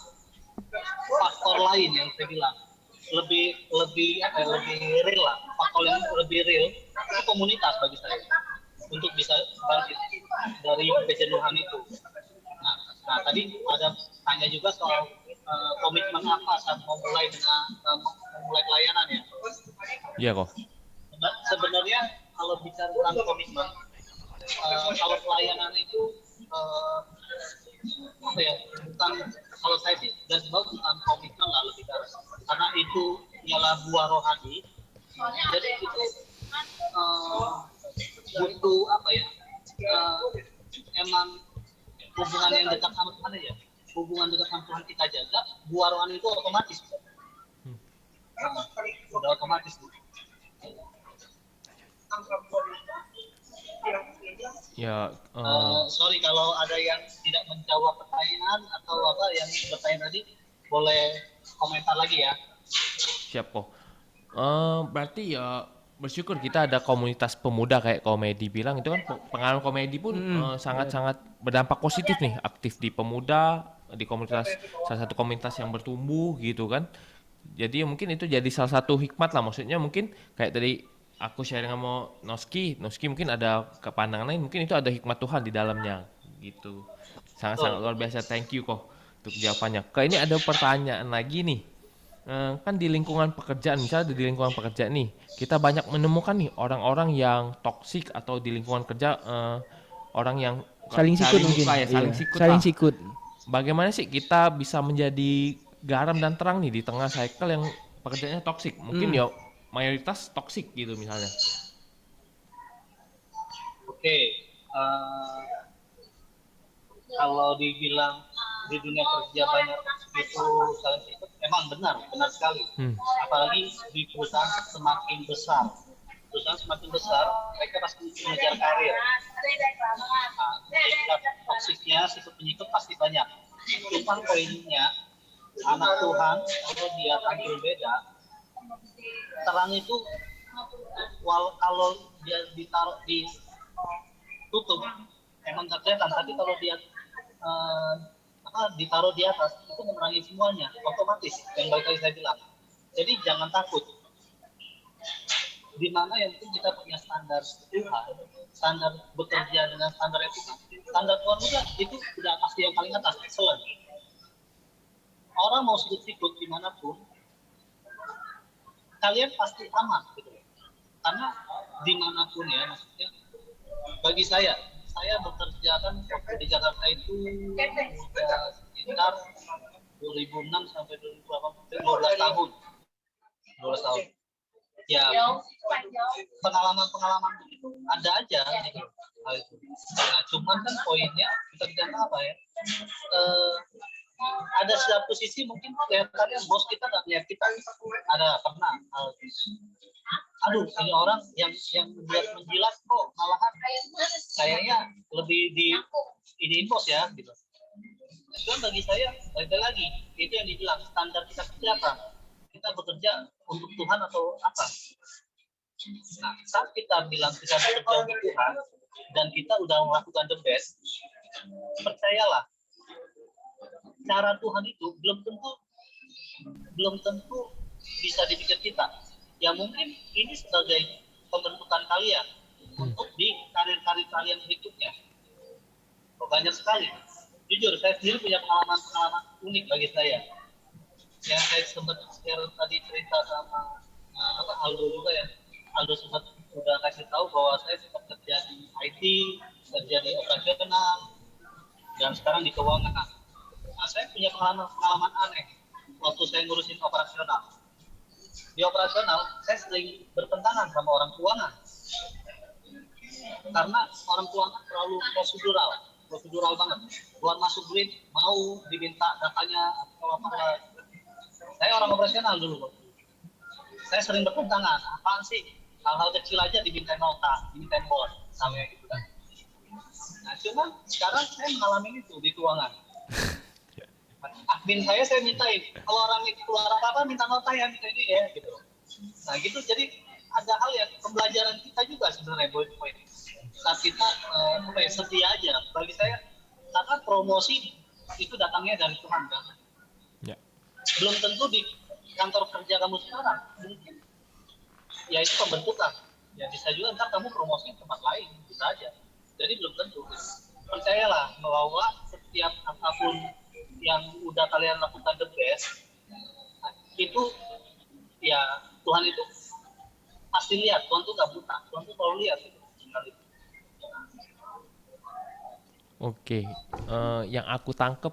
faktor lain yang saya bilang lebih real lah, faktor yang lebih real itu komunitas bagi saya untuk bisa bangkit dari kejenuhan itu. Nah, tadi ada tanya juga soal komitmen apa saat memulai pelayanan ya. Iya kok. Sebenarnya kalau bicara tentang komitmen, kalau pelayanan itu apa ya, bukan, kalau saya sih dan sebab bukan komitmen lah lebih karena itu ialah buah rohani. Jadi itu butuh apa ya, emang hubungan yang dekat sama Tuhan ya, hubungan dekat sama Tuhan kita jaga, buah rohani itu otomatis. Udah otomatis. Ya, Sorry kalau ada yang tidak menjawab pertanyaan atau apa yang bertanya tadi, boleh komentar lagi ya. siap kok. Berarti ya bersyukur kita ada komunitas pemuda kayak komedi bilang itu kan pengalaman komedi pun sangat-sangat berdampak positif nih, aktif di pemuda, di komunitas, salah satu komunitas yang bertumbuh gitu kan. Jadi mungkin itu jadi salah satu hikmat lah, maksudnya mungkin kayak tadi aku sharing sama Noski mungkin ada kepandangan lain, mungkin itu ada hikmat Tuhan di dalamnya gitu. Sangat-sangat luar biasa, thank you kok untuk jawabannya. Ini ada pertanyaan lagi nih. Kan di lingkungan pekerjaan, misalnya di lingkungan pekerjaan nih, kita banyak menemukan nih orang-orang yang toksik atau di lingkungan kerja orang yang Saling sikut mungkin. muka ya, saling Iya, sikut saling lah. sikut. Bagaimana sih kita bisa menjadi garam dan terang nih di tengah cycle yang pekerjaannya toksik? Mungkin ya mayoritas toksik gitu misalnya. Oke, kalau dibilang di dunia kerja banyak itu saling ikut, memang benar sekali. Apalagi di perusahaan semakin besar, mereka pasti mengejar karir. Tingkat toksiknya, sikut menyikut pasti banyak. Cuma poinnya, anak Tuhan kalau dia tampil beda, terang itu kalau dia ditaruh di tutup emang nggak kelihatan, tapi kalau dia ditaruh di atas itu menerangi semuanya otomatis, yang balik lagi saya bilang. Jadi jangan takut, di mana yang penting kita punya standar Tuhan, standar bekerja dengan standar etika, standar Tuhan itu udah pasti yang paling atas, excellent. Orang mau sikut-sikut dimanapun kalian pasti aman gitu, karena dimanapun ya, maksudnya bagi saya bekerja kan waktu di Jakarta itu udah sekitar 2006 sampai 2018, 12 tahun ya. Pengalaman itu ada aja gitu. Nah, cuman kan poinnya kita bicara apa ya, ada satu sisi mungkin kelihatannya bos kita nggak melihat kita, ada pernah aduh ini orang yang buat menjilat kok malahan kayaknya lebih di ini bos ya gitu. Itu bagi saya lagi itu yang dibilang standar kita kerja apa, kita bekerja untuk Tuhan atau apa. Nah, saat kita bilang kita bekerja untuk Tuhan dan kita udah melakukan the best, percayalah cara Tuhan itu belum tentu bisa dipikir kita. Ya mungkin ini sebagai pembentukan kalian untuk di karir-karir kalian berikutnya. Banyak sekali. Jujur, saya sendiri punya pengalaman unik bagi saya. Yang saya sempat share tadi cerita sama Aldo juga ya. Aldo sempat udah kasih tahu bahwa saya sempat kerja di IT, kerja di operasional, dan sekarang di keuangan. Nah, saya punya pengalaman aneh waktu saya ngurusin operasional. Di operasional, saya sering bertentangan sama orang keuangan. Karena orang keuangan terlalu prosedural banget. Keluar masuk duit, mau diminta datanya atau apa. Saya orang operasional dulu. Saya sering bertentangan. Apaan sih? Hal-hal kecil aja dimintain nota, dimintain bos, sama gitu kan. Nah, cuman sekarang saya mengalami itu di keuangan. Admin saya mintain, kalau orang keluar apa-apa minta nota ya, minta ini ya gitu. Nah gitu, jadi ada hal yang pembelajaran kita juga sebenarnya poin-poin. Saat kita setia aja, bagi saya karena promosi itu datangnya dari Tuhan kan. Ya. Belum tentu di kantor kerja kamu sekarang, mungkin ya itu pembentukan. Ya bisa juga ntar kamu promosi di tempat lain, bisa aja. Jadi belum tentu. Percayalah bahwa setiap apapun yang udah kalian lakukan the best, itu ya Tuhan itu pasti lihat. Tuhan tuh gak buta, Tuhan tuh selalu lihat gitu. Oke, yang aku tangkep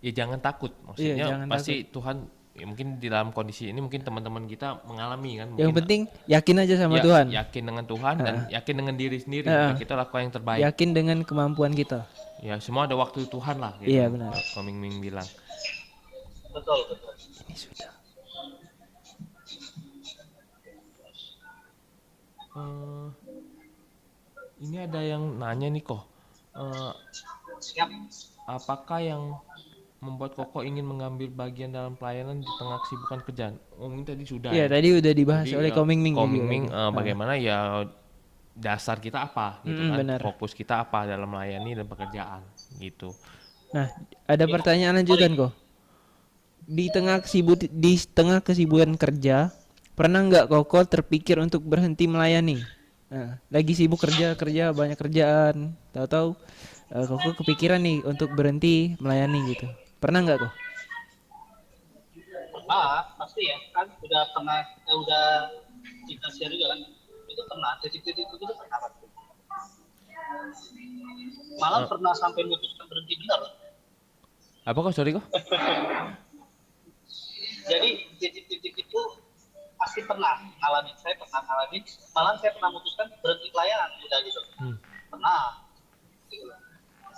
ya jangan takut. Iya, Maksudnya jangan pasti Tuhan ya mungkin di dalam kondisi ini mungkin teman-teman kita mengalami kan. Yang Mungkin penting yakin aja sama ya, Tuhan. yakin dengan Tuhan dan yakin dengan diri sendiri. Heeh. Ya, kita lakukan yang terbaik. Yakin dengan kemampuan kita. Ya semua ada waktu Tuhan lah. Gitu, Iya, benar. Ko Ming Ming bilang. Betul, betul. Ini sudah. Eh, ini ada yang nanya nih kok. Siap. Apakah yang membuat Koko ingin mengambil bagian dalam pelayanan di tengah kesibukan kerjaan? Oh, ini tadi sudah Iya, ya. tadi udah dibahas Jadi oleh Koming Ming Ko Ming juga Ming, tadi. bagaimana ya dasar kita apa gitu kan, benar. fokus kita apa dalam melayani dan pekerjaan gitu. Nah, ada pertanyaan lanjutan kok. Di tengah kesibukan kerja, pernah nggak Koko terpikir untuk berhenti melayani? Nah, lagi sibuk kerja banyak kerjaan, tahu-tahu Koko kepikiran nih untuk berhenti melayani gitu. Pernah nggak kok? Pasti ya, kan udah pernah, udah kita share juga kan, itu pernah, titik-titik itu pernah pasti. Malah pernah sampai memutuskan berhenti benar. Apa kok, sorry kok? Jadi titik-titik itu pasti pernah ngalamin, saya pernah ngalamin, malah saya pernah memutuskan berhenti pelayanan, udah gitu. Pernah.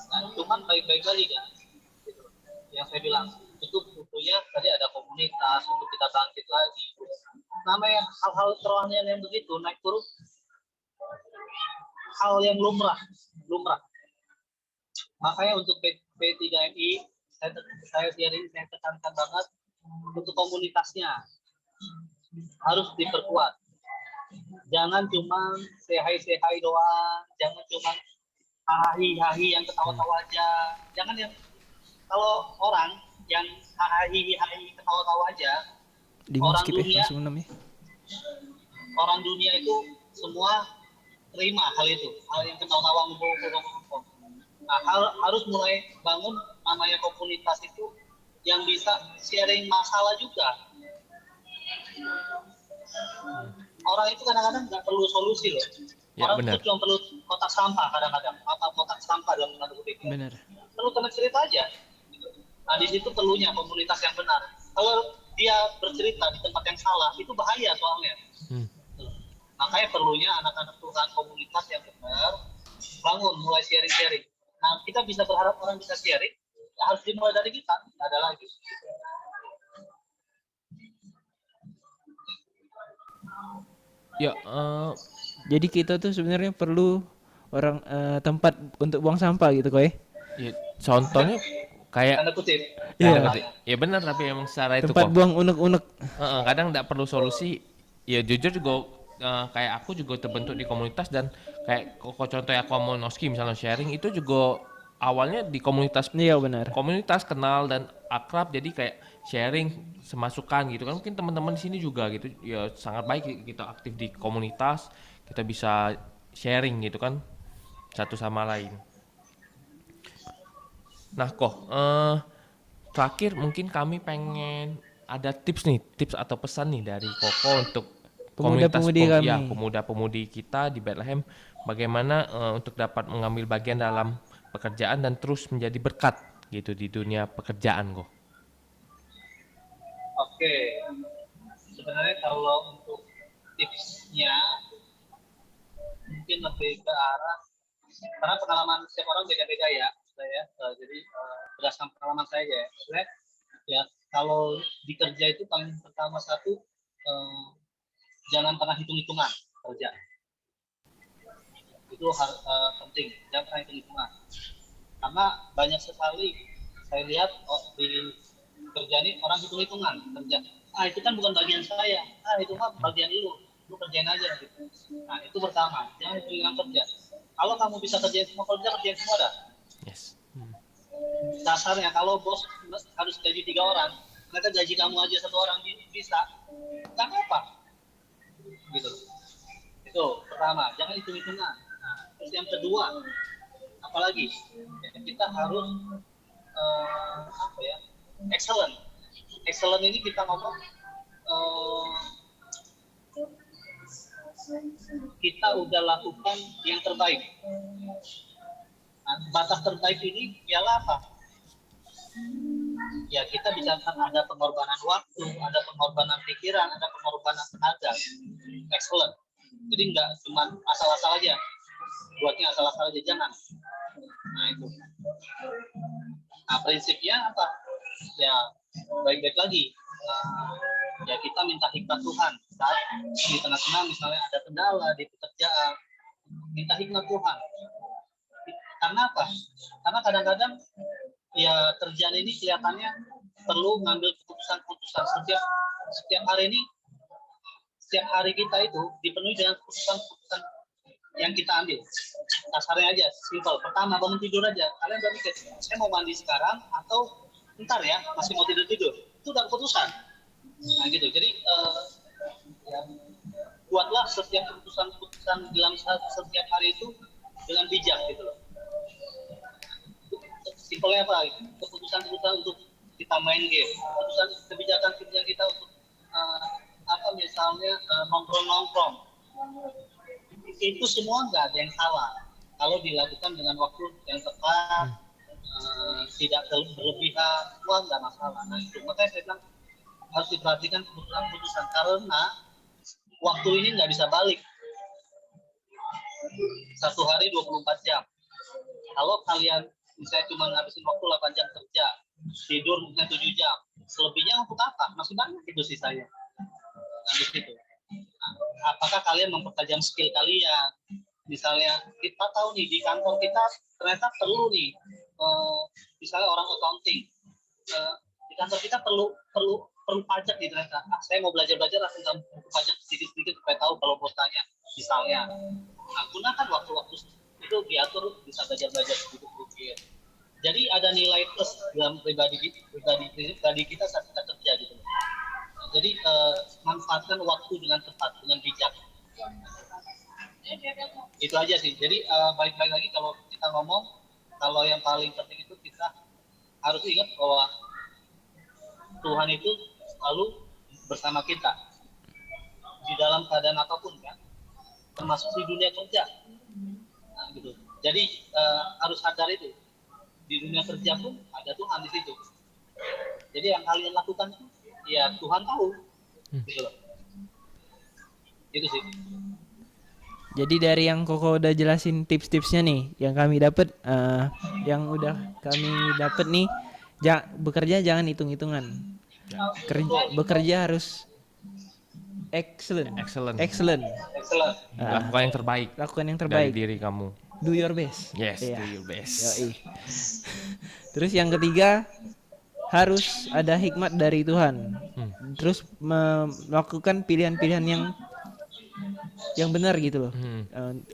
Nah, cuman baik-baik lagi kan. Gitu. Yang saya bilang, itu butuhnya tadi ada komunitas untuk kita bangkit lagi. Namanya hal-hal kerohanian yang begitu naik turun, hal yang lumrah. Makanya untuk P3MI saya tekankan banget untuk komunitasnya harus diperkuat. Jangan cuma say hi doang, jangan cuma hahi yang ketawa-tawa aja. Jangan yang kalau orang yang hahi ketawa-tawa aja, orang dunia orang dunia itu semua terima hal itu, hal yang ketawa-tawa ngumpul. Nah, harus mulai bangun namanya komunitas itu yang bisa sharing masalah juga. Orang itu kadang-kadang nggak perlu solusi loh. Ya, Orang benar. itu cuma perlu kotak sampah kadang-kadang, atau kotak sampah dalam tanda kutip. Benar. Perlu teman cerita aja. Nah, di situ perlunya komunitas yang benar. Kalau dia bercerita di tempat yang salah, itu bahaya soalnya. Makanya perlunya anak-anak Tuhan komunitas yang benar, bangun, mulai sharing. Nah, kita bisa berharap orang bisa sharing, harus dimulai dari kita, tidak ada lagi. Ya, Jadi kita tuh sebenarnya perlu orang tempat untuk buang sampah gitu kok ya. ya contohnya kayak Tanda kutip. ya benar, tapi emang secara itu Tempat kok. buang unek-unek. Kadang nggak perlu solusi. Ya jujur juga kayak aku juga terbentuk di komunitas dan kayak kok contohnya aku mau Noski misalnya sharing itu juga awalnya di komunitas Iya benar. komunitas kenal dan akrab, jadi kayak sharing semasukan gitu kan. Mungkin teman-teman di sini juga gitu ya, sangat baik kita aktif di komunitas, kita bisa sharing gitu kan satu sama lain. Nah kok terakhir mungkin kami pengen ada tips atau pesan nih dari Koko untuk Pemuda-pemudi kami. pemuda-pemudi kita di Bethlehem, bagaimana untuk dapat mengambil bagian dalam pekerjaan dan terus menjadi berkat gitu di dunia pekerjaan kok. Oke, sebenarnya kalau untuk tipsnya mungkin lebih ke arah, karena pengalaman setiap orang beda-beda ya, jadi berdasarkan pengalaman saya ya, sebenarnya ya kalau di kerja itu paling pertama satu, jangan pernah hitung-hitungan kerja, itu penting, jangan pernah hitung-hitungan, karena banyak sekali saya lihat di kerja ini orang hitung-hitungan kerja. Itu kan bukan bagian saya. Itu mah bagian lu kerjain aja gitu. Nah, itu pertama, jangan hitung-hitungan kerja. Kalau kamu bisa kerjain semua dah. Yes. Dasarnya kalau bos harus gaji 3 orang, mereka gaji kamu aja 1 orang bisa. Kan apa? Gitu. Itu pertama, jangan hitung-hitungan. Nah, terus yang kedua, apalagi kita harus excellent ini kita ngomong kita udah lakukan yang terbaik. Nah, batas terbaik ini ialah apa? ya kita bicarakan ada pengorbanan waktu, ada pengorbanan pikiran, ada pengorbanan tenaga. Excellent. Jadi nggak cuma asal-asal aja, buatnya asal-asal aja, jangan. Nah itu. Nah prinsipnya apa? Ya baik-baik lagi. Ya kita minta hikmat Tuhan saat di tengah-tengah misalnya ada kendala di pekerjaan, minta hikmat Tuhan. Karena apa? Karena kadang-kadang ya kerjaan ini kelihatannya perlu ngambil keputusan-keputusan setiap hari ini, setiap hari kita itu dipenuhi dengan keputusan-keputusan yang kita ambil. Kasarnya aja, simpel. Pertama bangun tidur aja, kalian udah mikir, saya mau mandi sekarang atau ntar ya, masih mau tidur. Itu udah keputusan. Nah gitu. Jadi ya, buatlah setiap keputusan dalam setiap hari itu dengan bijak gitu loh. Simpelnya apa? Keputusan untuk kita main game, kebijakan kita untuk apa misalnya nongkrong, itu semua nggak ada yang salah kalau dilakukan dengan waktu yang tepat, tidak berlebihan, semua nggak masalah. Nah itu makanya saya bilang harus diperhatikan keputusan karena waktu ini nggak bisa balik. Satu hari 24 jam. Kalau kalian misalnya cuma ngabisin waktu 8 jam kerja, tidur mungkin 7 jam, selebihnya untuk apa? Masih banyak itu sisanya. Habis itu. Apakah kalian mempertajam skill kalian? Misalnya kita tahu nih di kantor kita ternyata perlu nih, misalnya orang accounting, di kantor kita perlu pajak nih ternyata. Saya mau belajar langsung pajak sedikit supaya tahu kalau bos tanya, misalnya. Nah, gunakan waktu-waktu itu diatur, bisa belajar sedikit. Jadi ada nilai plus dalam pribadi kita saat kita kerja gitu. Jadi manfaatkan waktu dengan tepat, dengan bijak. Itu aja sih. Jadi balik-balik lagi kalau kita ngomong, kalau yang paling penting itu kita harus ingat bahwa Tuhan itu selalu bersama kita di dalam keadaan apapun kan, termasuk di dunia kerja. Nah, gitu. Jadi harus sadar itu di dunia kerja pun ada Tuhan di situ. Jadi yang kalian lakukan itu ya Tuhan tahu, gitu loh. Itu sih. Jadi dari yang Koko udah jelasin tips-tipsnya nih, yang kami dapat, nih, bekerja jangan hitung-hitungan. Bekerja harus excellent. Lakukan yang terbaik. Dari diri kamu. Do your best. Yes, do your best. Yoi. Terus yang ketiga, harus ada hikmat dari Tuhan. Terus melakukan pilihan-pilihan yang benar gitu loh,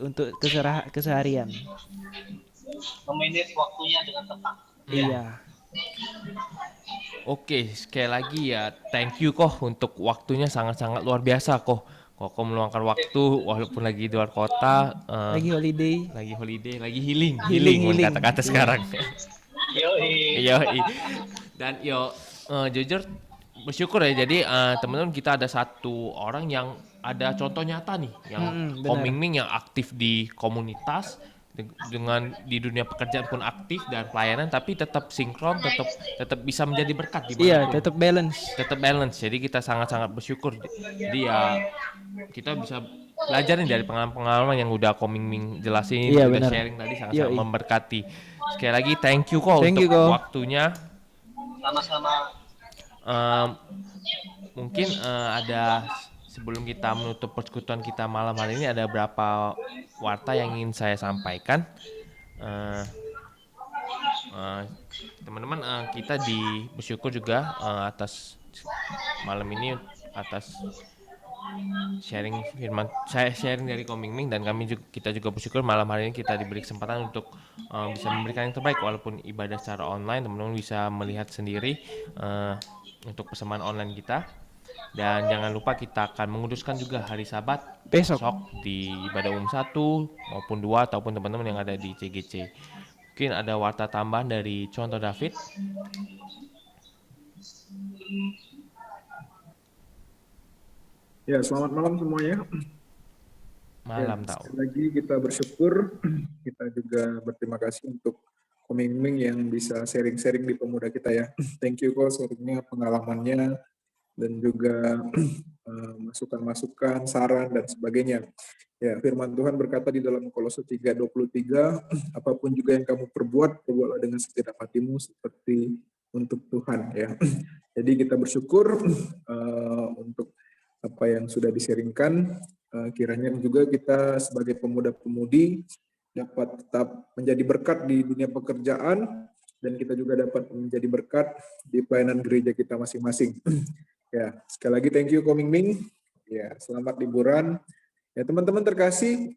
untuk keseharian. Memanage waktunya dengan tepat. Iya. Oke, sekali lagi ya, thank you Koh untuk waktunya sangat-sangat luar biasa Koh. Koko meluangkan waktu walaupun lagi di luar kota, Lagi holiday, lagi healing kata-kata sekarang. Yoi. Dan jujur bersyukur ya. Jadi teman-teman kita ada satu orang yang ada contoh nyata nih, yang Komingming yang aktif di komunitas, dengan di dunia pekerjaan pun aktif dan pelayanan, tapi tetap sinkron, tetap bisa menjadi berkat di mana. Iya, tetap balance. Jadi kita sangat-sangat bersyukur. Jadi ya kita bisa belajar nih dari pengalaman-pengalaman yang udah Komingming jelasin, udah sharing tadi, sangat-sangat memberkati. Sekali lagi thank you Ko untuk waktunya. Sama-sama. Mungkin ada, sebelum kita menutup persekutuan kita malam hari ini, ada beberapa warta yang ingin saya sampaikan. Teman-teman, kita bersyukur juga atas malam ini, atas sharing firman, saya sharing dari Komingming, dan kita juga bersyukur malam hari ini kita diberi kesempatan untuk bisa memberikan yang terbaik. Walaupun ibadah secara online, teman-teman bisa melihat sendiri untuk persembahan online kita. Dan jangan lupa kita akan menguduskan juga hari Sabat besok di ibadah umum 1 maupun 2, ataupun teman-teman yang ada di CGC. Mungkin ada warta tambahan dari Contoh David. Ya, selamat malam semuanya. Malam tahu. Sekali lagi kita bersyukur, kita juga berterima kasih untuk Koming yang bisa sharing-sharing di pemuda kita ya. Thank you kok sharingnya, pengalamannya, dan juga masukan-masukan, saran, dan sebagainya. Ya, firman Tuhan berkata di dalam Kolose 3:23, apapun juga yang kamu perbuat, perbuatlah dengan segenap hatimu seperti untuk Tuhan ya. Jadi kita bersyukur untuk apa yang sudah diseringkan. Kiranya juga kita sebagai pemuda-pemudi dapat tetap menjadi berkat di dunia pekerjaan, dan kita juga dapat menjadi berkat di pelayanan gereja kita masing-masing. Ya, sekali lagi thank you Koming Ming. Ya, selamat liburan. Ya, teman-teman terkasih,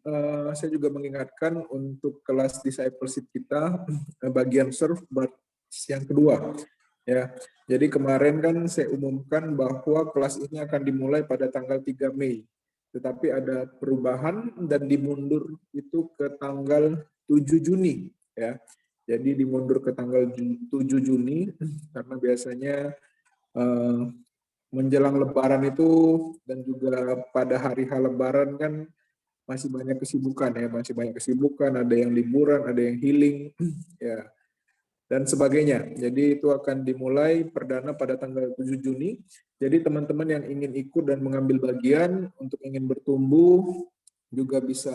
saya juga mengingatkan untuk kelas discipleship kita bagian serve yang kedua. Ya, jadi kemarin kan saya umumkan bahwa kelas ini akan dimulai pada tanggal 3 Mei. Tetapi ada perubahan dan dimundur itu ke tanggal 7 Juni ya. Jadi dimundur ke tanggal 7 Juni karena biasanya menjelang Lebaran itu dan juga pada hari Lebaran kan masih banyak kesibukan ya, ada yang liburan, ada yang healing ya, dan sebagainya. Jadi itu akan dimulai perdana pada tanggal 7 Juni. Jadi teman-teman yang ingin ikut dan mengambil bagian untuk ingin bertumbuh juga bisa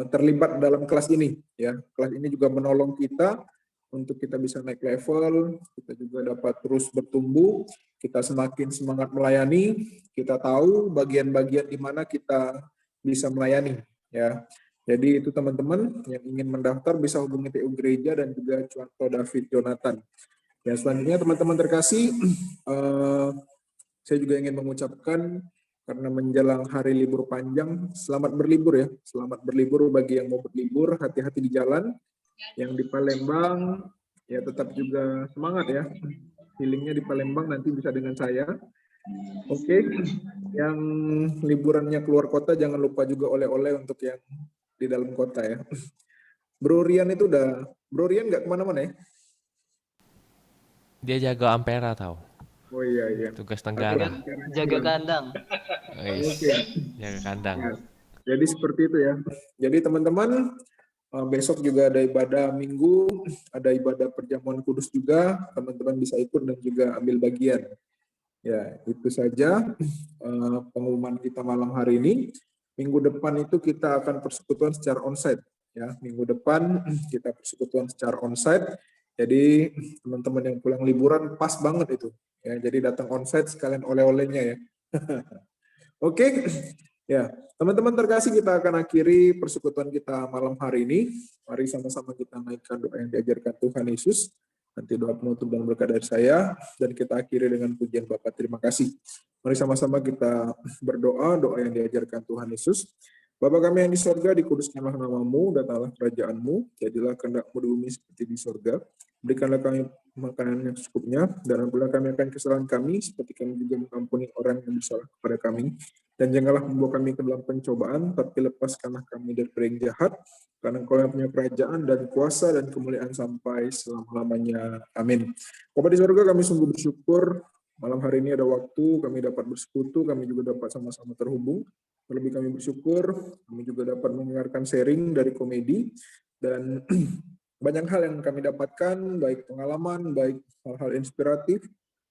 terlibat dalam kelas ini ya. Kelas ini juga menolong kita untuk kita bisa naik level, kita juga dapat terus bertumbuh, kita semakin semangat melayani, kita tahu bagian-bagian di mana kita bisa melayani ya. Jadi itu teman-teman yang ingin mendaftar bisa hubungi TU Gereja dan juga Cuanto David Jonathan. Ya, selanjutnya teman-teman terkasih, saya juga ingin mengucapkan karena menjelang hari libur panjang, selamat berlibur ya. Selamat berlibur bagi yang mau berlibur, hati-hati di jalan. Yang di Palembang ya tetap juga semangat ya. Healingnya di Palembang nanti bisa dengan saya. Oke, yang liburannya keluar kota jangan lupa juga oleh-oleh untuk yang di dalam kota ya. Bro Rian itu Bro Rian nggak kemana-mana ya? Dia jaga Ampera tahu. Oh iya. Tugas negara. Jaga kandang. Oke. Jaga kandang. Ya. Jadi seperti itu ya. Jadi teman-teman, besok juga ada ibadah minggu, ada ibadah perjamuan kudus juga, teman-teman bisa ikut dan juga ambil bagian. Ya, itu saja pengumuman kita malam hari ini. Minggu depan itu kita akan persekutuan secara onsite. Ya, minggu depan kita persekutuan secara onsite. Jadi teman-teman yang pulang liburan pas banget itu. Ya, jadi datang onsite sekalian oleh-olehnya ya. Oke. Ya, teman-teman terkasih, kita akan akhiri persekutuan kita malam hari ini. Mari sama-sama kita naikkan doa yang diajarkan Tuhan Yesus. Nanti doa penutup dan berkat dari saya, dan kita akhiri dengan pujian Bapa. Terima kasih. Mari sama-sama kita berdoa, doa yang diajarkan Tuhan Yesus. Bapa kami yang di sorga, dikuduskanlah namamu, datanglah kerajaanmu, jadilah kehendak-mu di bumi seperti di sorga. Berikanlah kami makanan yang secukupnya, dan ampunilah kami akan kesalahan kami, seperti kami juga mengampuni orang yang bersalah kepada kami. Dan janganlah membawa kami ke dalam pencobaan, tapi lepaskanlah kami dari yang jahat, karena Engkau yang punya kerajaan dan kuasa dan kemuliaan sampai selama-lamanya. Amin. Bapa di surga, kami sungguh bersyukur malam hari ini ada waktu, kami dapat bersekutu, kami juga dapat sama-sama terhubung. Terlebih kami bersyukur, kami juga dapat mendengarkan sharing dari komedi, dan banyak hal yang kami dapatkan, baik pengalaman, baik hal-hal inspiratif,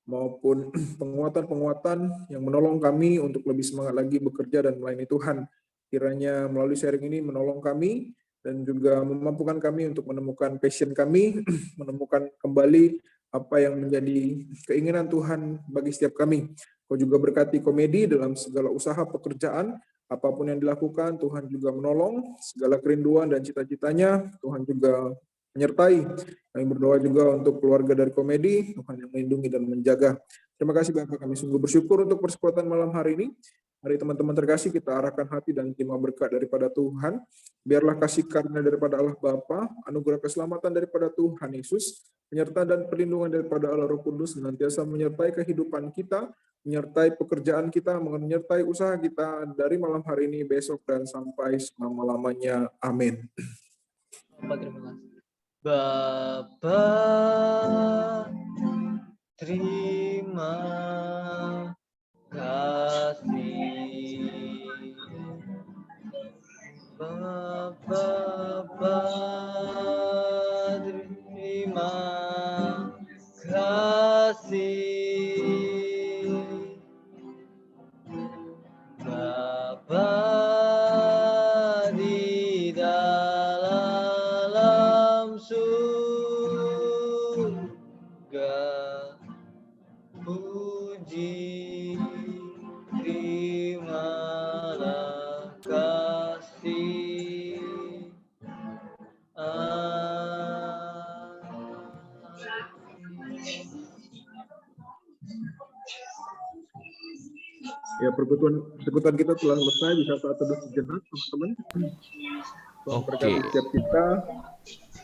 maupun penguatan-penguatan yang menolong kami untuk lebih semangat lagi bekerja dan melayani Tuhan. Kiranya melalui sharing ini menolong kami dan juga memampukan kami untuk menemukan passion kami, menemukan kembali apa yang menjadi keinginan Tuhan bagi setiap kami. Kau juga berkati komedi dalam segala usaha pekerjaan, apapun yang dilakukan, Tuhan juga menolong segala kerinduan dan cita-citanya, Tuhan juga menyertai. Kami berdoa juga untuk keluarga dari komedi, Tuhan yang melindungi dan menjaga. Terima kasih Bapak, kami sungguh bersyukur untuk persekutuan malam hari ini. Mari teman-teman terkasih, kita arahkan hati dan terima berkat daripada Tuhan. Biarlah kasih karunia daripada Allah Bapa, anugerah keselamatan daripada Tuhan Yesus, penyertaan dan perlindungan daripada Allah Roh Kudus senantiasa menyertai kehidupan kita, menyertai pekerjaan kita, menyertai usaha kita dari malam hari ini, besok, dan sampai selama-lamanya. Amin. Terima kasih. Bapa, terima kasih. Bapa, terimalah kasih. Ya, persekutuan kita telah selesai. Bisa saat teduh sejenak, teman-teman. Tuhan Oke. berkati setiap kita.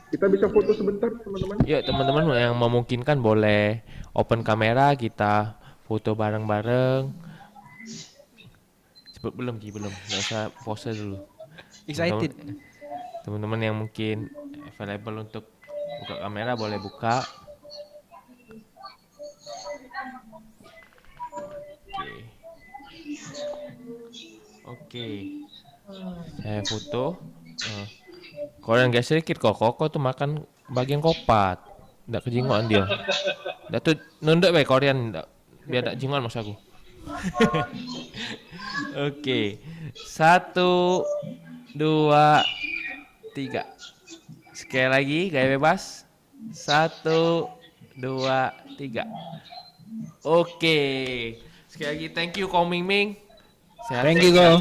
Kita bisa foto sebentar, teman-teman. Yuk teman-teman yang memungkinkan boleh open kamera, kita foto bareng-bareng. Belum Ki, belum. Nggak usah pose dulu. Excited. Teman-teman yang mungkin available untuk buka kamera boleh buka. Oke. Saya foto. Korean guys sedikit kok tuh makan bagian kopat. Nggak kejingoan dia. Nggak tuh nunduk baik Korean biar nggak jingoan mas aku. Oke. 1, 2, 3. Sekali lagi gaya bebas. 1, 2, 3. Oke. Sekali lagi thank you Ko Ming Ming. Thank you, Ko.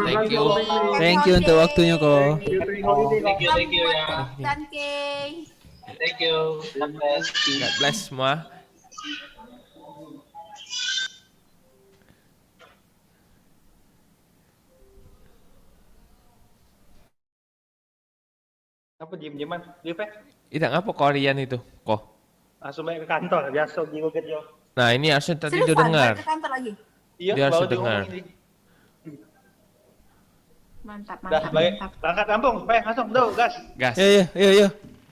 Thank you. Thank you untuk waktunya kok. Thank you ya. Dan Kay. Thank you. God bless. God bless semua. Apa diem-dieman? Dia Pak? Tidak ngapa Korean itu kok. Langsung balik ke kantor, biasa bingung kerja. Nah ini harusnya tadi Seriusan, udah dengar. balik ke kantor lagi. Iya, Dia harus baru dengar. ngomong ini. Mantap, Dah, mantap, baik. mantap. Berangkat kampung, baik langsung, do, gas. Gas. Yo.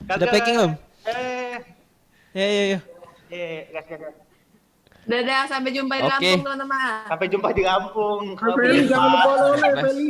Sudah Kagak. packing belum? Eh, Yo. gas, gas. Dadah, sampai jumpa di Oke. Lampung teman-teman. Sampai jumpa di kampung. Feli, jangan lupa oleh-oleh, Gas. Feli.